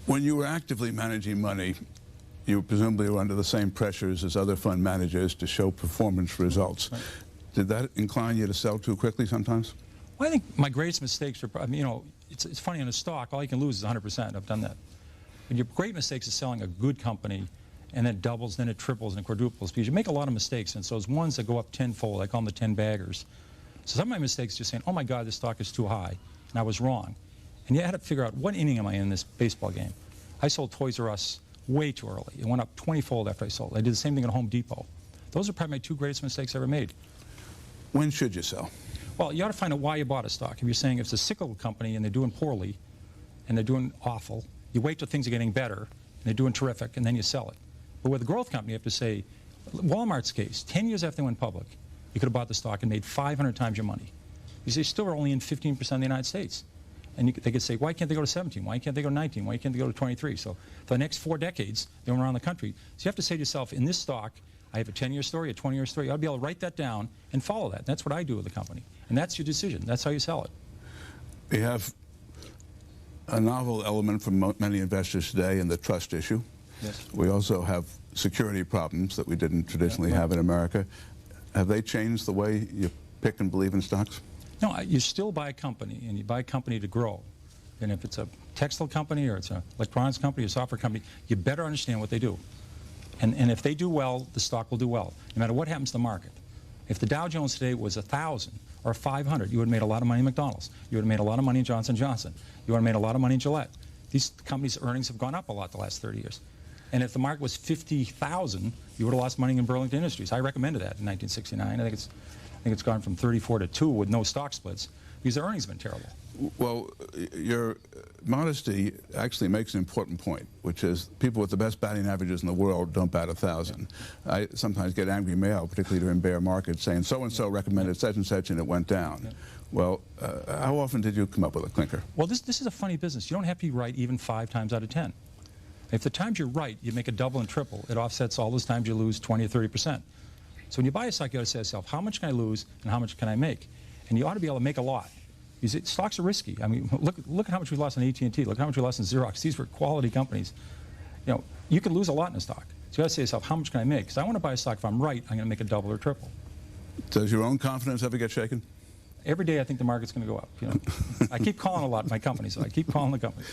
When you were actively managing money, you presumably were under the same pressures as other fund managers to show performance results. Right. Did that incline you to sell too quickly sometimes? Well, I think my greatest mistakes are, I mean, you know, it's funny in a stock, all you can lose is 100%. I've done that. But your great mistakes is selling a good company, and then it doubles, then it triples, and it quadruples, because you make a lot of mistakes, and so those ones that go up tenfold, I call them the 10 baggers. So some of my mistakes are just saying, oh my God, this stock is too high, and I was wrong. And you had to figure out, what inning am I in this baseball game? I sold Toys R Us way too early. It went up 20-fold after I sold. I did the same thing at Home Depot. Those are probably my two greatest mistakes I ever made. When should you sell? Well, you ought to find out why you bought a stock. If you're saying if it's a cyclical company and they're doing poorly, and they're doing awful, you wait till things are getting better, and they're doing terrific, and then you sell it. But with a growth company, you have to say, Walmart's case, 10 years after they went public, you could have bought the stock and made 500 times your money. Because they still are only in 15% of the United States. And they could say, why can't they go to 17? Why can't they go to 19? Why can't they go to 23? So for the next 4 decades, they went around the country. So you have to say to yourself, in this stock, I have a 10-year story, a 20-year story. You ought to be able to write that down and follow that. And that's what I do with the company. And that's your decision. That's how you sell it. We have a novel element for many investors today in the trust issue. Yes. We also have security problems that we didn't traditionally have in America. Have they changed the way you pick and believe in stocks? No, you still buy a company, and you buy a company to grow. And if it's a textile company or it's an electronics company or a software company, you better understand what they do. And if they do well, the stock will do well, no matter what happens to the market. If the Dow Jones today was 1,000 or 500, you would have made a lot of money in McDonald's. You would have made a lot of money in Johnson & Johnson. You would have made a lot of money in Gillette. These companies' earnings have gone up a lot the last 30 years. And if the market was 50,000, you would have lost money in Burlington Industries. I recommended that in 1969. I think it's gone from 34 to 2 with no stock splits, because their earnings have been terrible. Well, your modesty actually makes an important point, which is people with the best batting averages in the world don't bat 1,000. Yeah. I sometimes get angry mail, particularly during bear markets, saying so-and-so recommended such and such and it went down. Yeah. Well, how often did you come up with a clinker? Well, this is a funny business. You don't have to be right even 5 times out of 10. If the times you're right, you make a double and triple. It offsets all those times you lose 20 or 30%. So when you buy a stock, you ought to say to yourself, how much can I lose and how much can I make? And you ought to be able to make a lot. Because stocks are risky. I mean, look at how much we lost on AT&T. Look how much we lost in Xerox. These were quality companies. You know, you could lose a lot in a stock. So you got to say to yourself, how much can I make? Because I want to buy a stock, if I'm right, I'm going to make a double or triple. Does your own confidence ever get shaken? Every day I think the market's going to go up. You know? I keep calling a lot my company, so I keep calling the company.